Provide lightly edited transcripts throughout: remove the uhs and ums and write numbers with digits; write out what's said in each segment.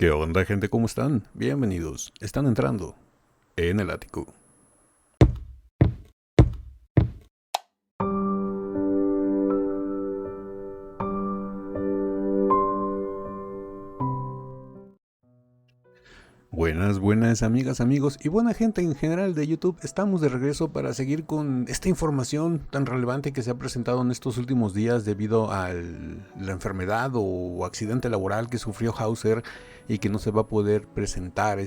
¿Qué onda, gente? ¿Cómo están? Bienvenidos. Están entrando en el ático. Buenas amigas, amigos y buena gente en general de YouTube. Estamos de regreso para seguir con esta información tan relevante que se ha presentado en estos últimos días debido a la enfermedad o accidente laboral que sufrió Hauser y que no se va a poder presentar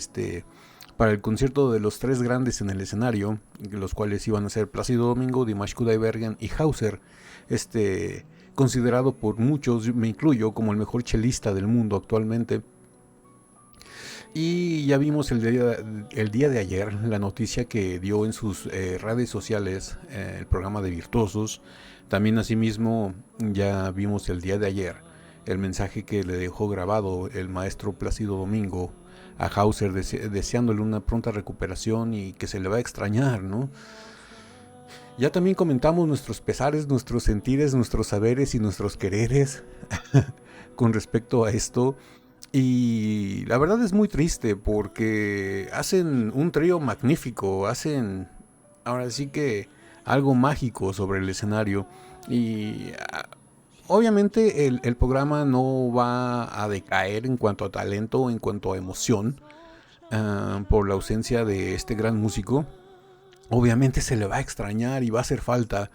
para el concierto de los tres grandes en el escenario, los cuales iban a ser Plácido Domingo, Dimash Kudaibergen y Hauser. Considerado por muchos, me incluyo, como el mejor chelista del mundo actualmente. Y ya vimos el día de ayer la noticia que dio en sus redes sociales el programa de Virtuosos. También asimismo ya vimos el día de ayer el mensaje que le dejó grabado el maestro Plácido Domingo a Hauser deseándole una pronta recuperación y que se le va a extrañar, ¿no? Ya también comentamos nuestros pesares, nuestros sentires, nuestros saberes y nuestros quereres con respecto a esto. Y la verdad es muy triste porque hacen un trío magnífico, hacen ahora sí que algo mágico sobre el escenario. Y obviamente el programa no va a decaer en cuanto a talento, en cuanto a emoción, por la ausencia de este gran músico. Obviamente se le va a extrañar y va a hacer falta.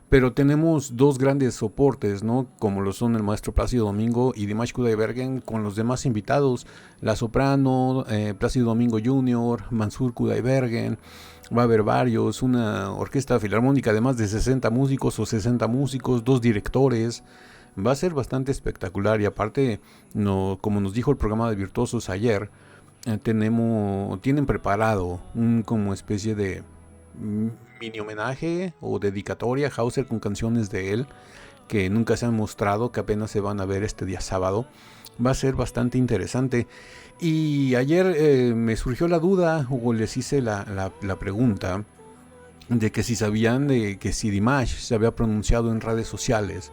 Pero tenemos dos grandes soportes, ¿no? Como lo son el maestro Plácido Domingo y Dimash Kudaibergen con los demás invitados. La soprano, Plácido Domingo Jr., Mansur Kudaibergen. Va a haber varios, una orquesta filarmónica de más de 60 músicos o 60 músicos, dos directores. Va a ser bastante espectacular y aparte, no, como nos dijo el programa de Virtuosos ayer, tienen preparado un como especie de mini homenaje o dedicatoria a Hauser con canciones de él que nunca se han mostrado, que apenas se van a ver este día sábado. Va a ser bastante interesante. Y ayer me surgió la duda o les hice la pregunta de que si sabían de que si Dimash se había pronunciado en redes sociales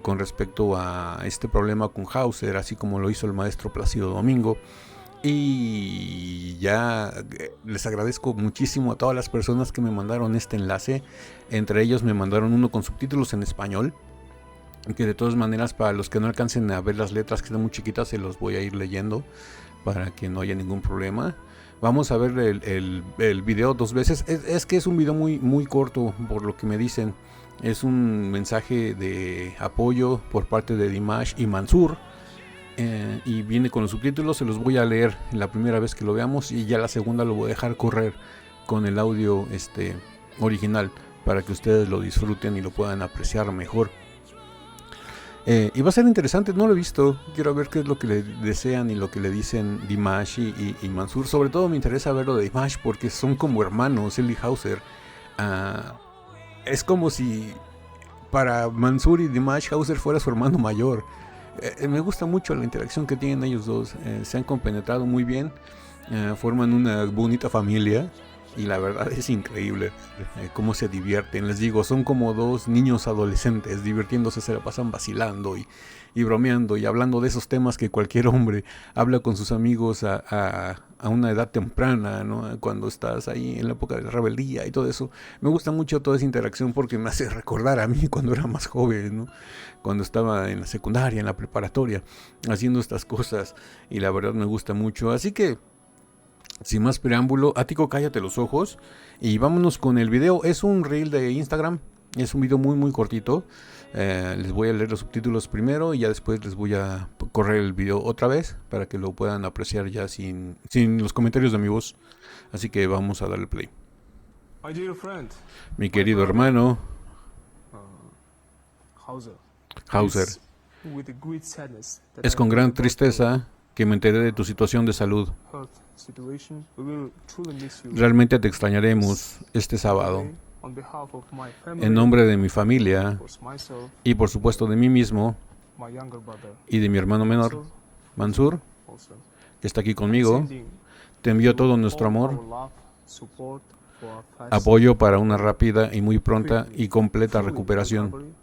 con respecto a este problema con Hauser, así como lo hizo el maestro Plácido Domingo. Y ya les agradezco muchísimo a todas las personas que me mandaron este enlace. Entre ellos me mandaron uno con subtítulos en español, que de todas maneras para los que no alcancen a ver las letras que están muy chiquitas se los voy a ir leyendo para que no haya ningún problema. Vamos a ver el video dos veces. Es que es un video muy corto por lo que me dicen. Es un mensaje de apoyo por parte de Dimash y Mansur. Y viene con los subtítulos, se los voy a leer la primera vez que lo veamos y ya la segunda lo voy a dejar correr con el audio original para que ustedes lo disfruten y lo puedan apreciar mejor. Y va a ser interesante, no lo he visto, quiero ver qué es lo que le desean y lo que le dicen Dimash y Mansur. Sobre todo me interesa ver lo de Dimash porque son como hermanos, él y Hauser. Es como si para Mansur y Dimash Hauser fuera su hermano mayor. Me gusta mucho la interacción que tienen ellos dos. Se han compenetrado muy bien. Forman una bonita familia. Y la verdad es increíble cómo se divierten. Les digo, son como dos niños adolescentes divirtiéndose, se la pasan vacilando y bromeando y hablando de esos temas que cualquier hombre habla con sus amigos a una edad temprana, ¿no? Cuando estás ahí en la época de la rebeldía y todo eso. Me gusta mucho toda esa interacción porque me hace recordar a mí cuando era más joven, ¿no? Cuando estaba en la secundaria, en la preparatoria, haciendo estas cosas. Y la verdad me gusta mucho. Así que sin más preámbulo, Ático, cállate los ojos y vámonos con el video. Es un reel de Instagram, es un video muy cortito. Les voy a leer los subtítulos primero y ya después les voy a correr el video otra vez para que lo puedan apreciar ya sin los comentarios de mi voz. Así que vamos a darle play. Mi querido hermano Hauser, es con gran tristeza que me enteré de tu situación de salud. Realmente te extrañaremos este sábado. En nombre de mi familia y por supuesto de mí mismo y de mi hermano menor, Mansur, que está aquí conmigo, te envío todo nuestro amor, apoyo para una rápida y muy pronta y completa recuperación.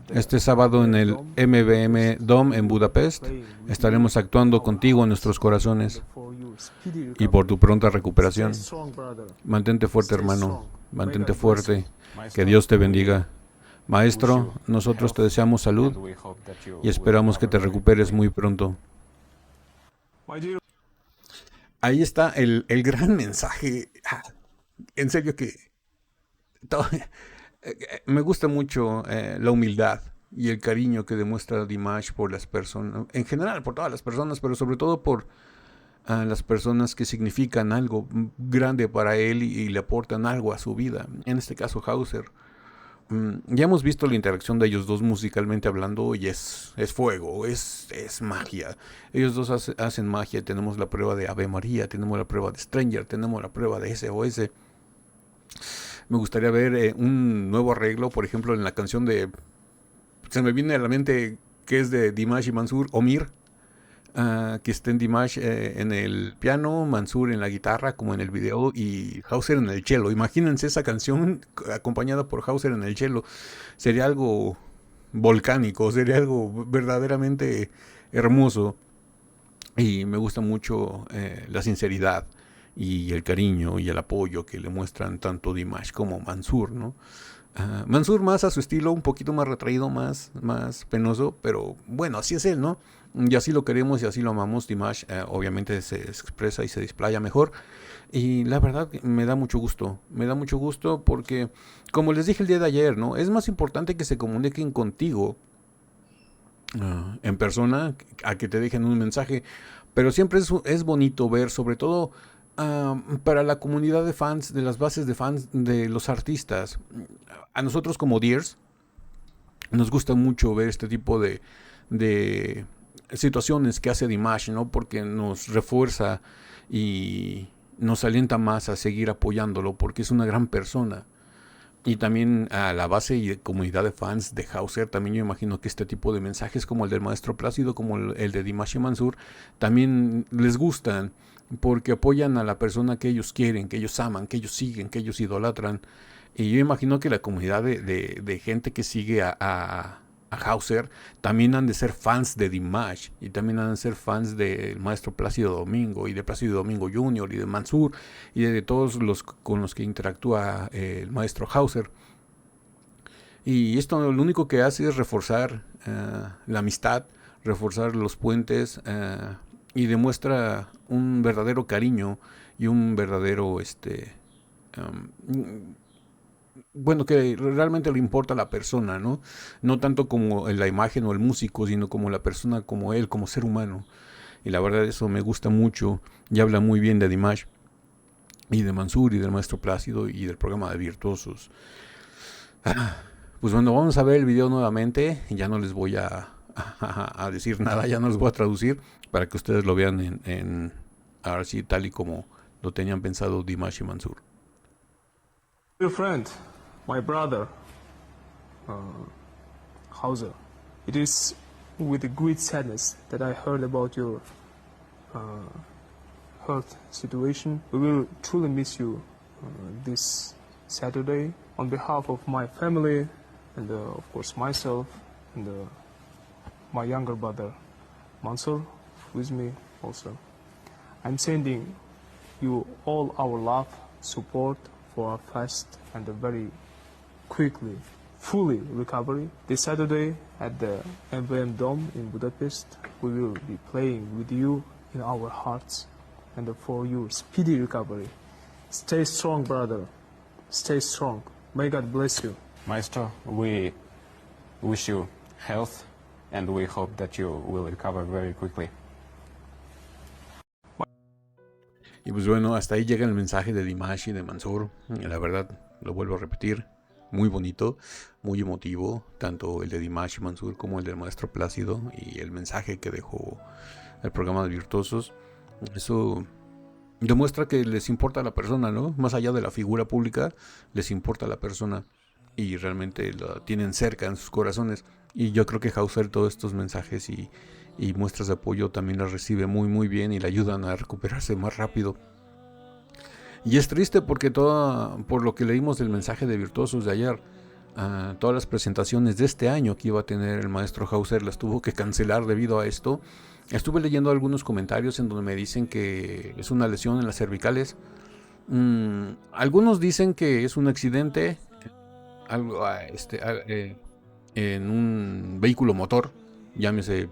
Este sábado en el MBM Dome en Budapest estaremos actuando contigo en nuestros corazones y por tu pronta recuperación. Mantente fuerte, hermano. Mantente fuerte. Que Dios te bendiga. Maestro, nosotros te deseamos salud y esperamos que te recuperes muy pronto. Ahí está el gran mensaje. En serio que me gusta mucho la humildad y el cariño que demuestra Dimash por las personas, en general por todas las personas, pero sobre todo por las personas que significan algo grande para él y le aportan algo a su vida. En este caso Hauser. Ya hemos visto la interacción de ellos dos musicalmente hablando y es fuego, es magia. Ellos dos hacen magia. Tenemos la prueba de Ave María, tenemos la prueba de Stranger, tenemos la prueba de SOS. Me gustaría ver un nuevo arreglo, por ejemplo, en la canción de... Se me viene a la mente que es de Dimash y Mansur, Omir. Que estén Dimash en el piano, Mansur en la guitarra, como en el video, y Hauser en el cello. Imagínense esa canción acompañada por Hauser en el cello. Sería algo volcánico, sería algo verdaderamente hermoso. Y me gusta mucho la sinceridad y el cariño y el apoyo que le muestran tanto Dimash como Mansur, ¿no? Mansur más a su estilo, un poquito más retraído, más penoso, pero bueno, así es él, ¿no? Y así lo queremos y así lo amamos. Dimash obviamente se expresa y se displaya mejor. Y la verdad me da mucho gusto porque, como les dije el día de ayer, ¿no? Es más importante que se comuniquen contigo en persona a que te dejen un mensaje. Pero siempre es bonito ver, sobre todo para la comunidad de fans, de las bases de fans de los artistas. A nosotros como Dears nos gusta mucho ver este tipo de situaciones que hace Dimash, ¿no? Porque nos refuerza y nos alienta más a seguir apoyándolo porque es una gran persona. Y también a la base y comunidad de fans de Hauser, también yo imagino que este tipo de mensajes como el del Maestro Plácido, como el de Dimash y Mansur, también les gustan porque apoyan a la persona que ellos quieren, que ellos aman, que ellos siguen, que ellos idolatran. Y yo imagino que la comunidad de gente que sigue a Hauser también han de ser fans de Dimash y también han de ser fans del Maestro Plácido Domingo y de Plácido Domingo Jr. y de Mansur y de todos los con los que interactúa el Maestro Hauser. Y esto lo único que hace es reforzar la amistad, reforzar los puentes y demuestra un verdadero cariño y un verdadero bueno, que realmente le importa a la persona, ¿no? No tanto como la imagen o el músico, sino como la persona, como él, como ser humano. Y la verdad eso me gusta mucho y habla muy bien de Dimash y de Mansur y del Maestro Plácido y del programa de Virtuosos. Pues bueno, vamos a ver el video nuevamente. Ya no les voy a decir nada, ya no les voy a traducir para que ustedes lo vean en ahora sí, tal y como lo tenían pensado Dimash y Mansur. Dear friend, my brother, Hauser, it is with great sadness that I heard about your health situation. We will truly miss you this Saturday. On behalf of my family and of course myself and my younger brother Mansur with me also, I'm sending you all our love, support for a fast and a very quickly, fully recovery. This Saturday at the MVM Dome in Budapest, we will be playing with you in our hearts and for your speedy recovery. Stay strong, brother. Stay strong. May God bless you. Maestro, we wish you health and we hope that you will recover very quickly. Y pues bueno, hasta ahí llega el mensaje de Dimash y de Mansur. La verdad, lo vuelvo a repetir, muy bonito, muy emotivo, tanto el de Dimash y Mansur como el del Maestro Plácido y el mensaje que dejó el programa de Virtuosos. Eso demuestra que les importa a la persona, ¿no? Más allá de la figura pública, les importa a la persona y realmente la tienen cerca en sus corazones. Y yo creo que Hauser todos estos mensajes y muestras de apoyo también las recibe muy bien y le ayudan a recuperarse más rápido. Y es triste porque por lo que leímos del mensaje de Virtuosos de ayer, todas las presentaciones de este año que iba a tener el maestro Hauser las tuvo que cancelar debido a esto. Estuve leyendo algunos comentarios en donde me dicen que es una lesión en las cervicales. Algunos dicen que es un accidente en un vehículo motor, llámese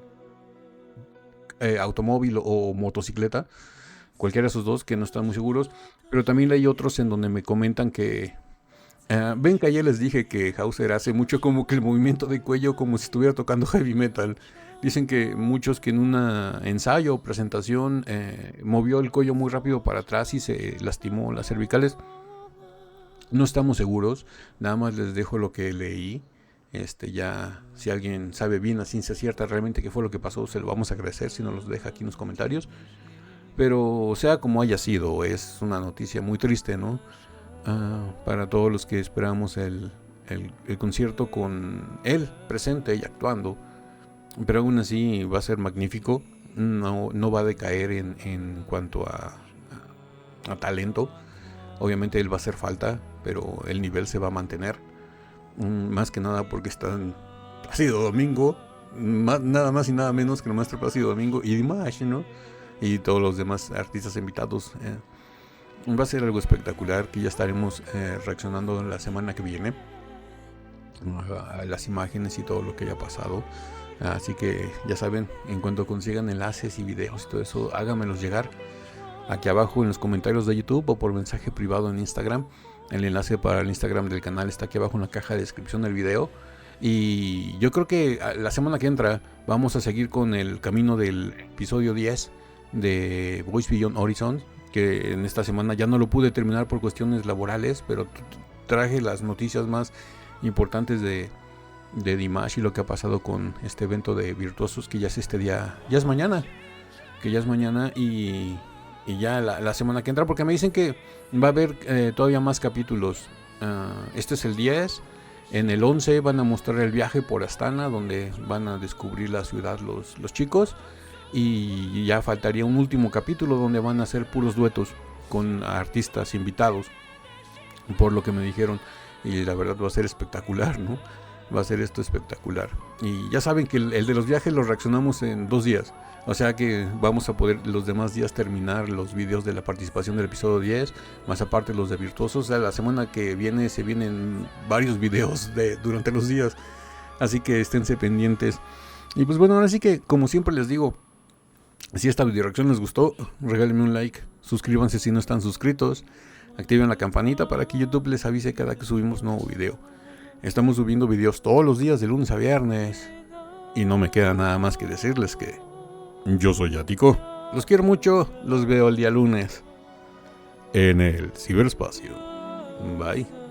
automóvil o motocicleta, cualquiera de esos dos, que no están muy seguros. Pero también hay otros en donde me comentan que ven que ayer les dije que Hauser hace mucho como que el movimiento de cuello como si estuviera tocando heavy metal. Dicen que muchos que en un ensayo o presentación movió el cuello muy rápido para atrás y se lastimó las cervicales. No estamos seguros, nada más les dejo lo que leí. Ya, si alguien sabe bien a ciencia cierta realmente qué fue lo que pasó, se lo vamos a agradecer si nos los deja aquí en los comentarios. Pero sea como haya sido, es una noticia muy triste, ¿no? Para todos los que esperamos el concierto con él presente y actuando. Pero aún así va a ser magnífico. No va a decaer en cuanto a talento. Obviamente él va a hacer falta, pero el nivel se va a mantener. Más que nada porque están Plácido Domingo, nada más y nada menos que el maestro Plácido Domingo y Dimash, ¿no? Y todos los demás artistas invitados. Va a ser algo espectacular que ya estaremos reaccionando la semana que viene a las imágenes y todo lo que haya pasado. Así que ya saben, en cuanto consigan enlaces y videos y todo eso, háganmelos llegar aquí abajo en los comentarios de YouTube o por mensaje privado en Instagram. El enlace para el Instagram del canal está aquí abajo en la caja de descripción del video. Y yo creo que la semana que entra vamos a seguir con el camino del episodio 10 de Voice Beyond Horizon, que en esta semana ya no lo pude terminar por cuestiones laborales, pero traje las noticias más importantes de Dimash y lo que ha pasado con este evento de Virtuosos, que ya es ya es mañana, y ya la semana que entra, porque me dicen que va a haber todavía más capítulos. Este es el 10. En el 11 van a mostrar el viaje por Astana, donde van a descubrir la ciudad los chicos. Y ya faltaría un último capítulo donde van a hacer puros duetos con artistas invitados, por lo que me dijeron. Y la verdad va a ser espectacular, ¿no? Va a ser esto espectacular. Y ya saben que el de los viajes lo reaccionamos en 2 días. O sea que vamos a poder los demás días terminar los videos de la participación del episodio 10, más aparte los de Virtuosos. O sea, la semana que viene se vienen varios videos durante los días. Así que esténse pendientes. Y pues bueno, ahora sí que como siempre les digo, si esta video reacción les gustó, regálenme un like, suscríbanse si no están suscritos, activen la campanita para que YouTube les avise cada que subimos nuevo video. Estamos subiendo videos todos los días de lunes a viernes. Y no me queda nada más que decirles que yo soy Ático. Los quiero mucho, los veo el día lunes en el ciberespacio. Bye.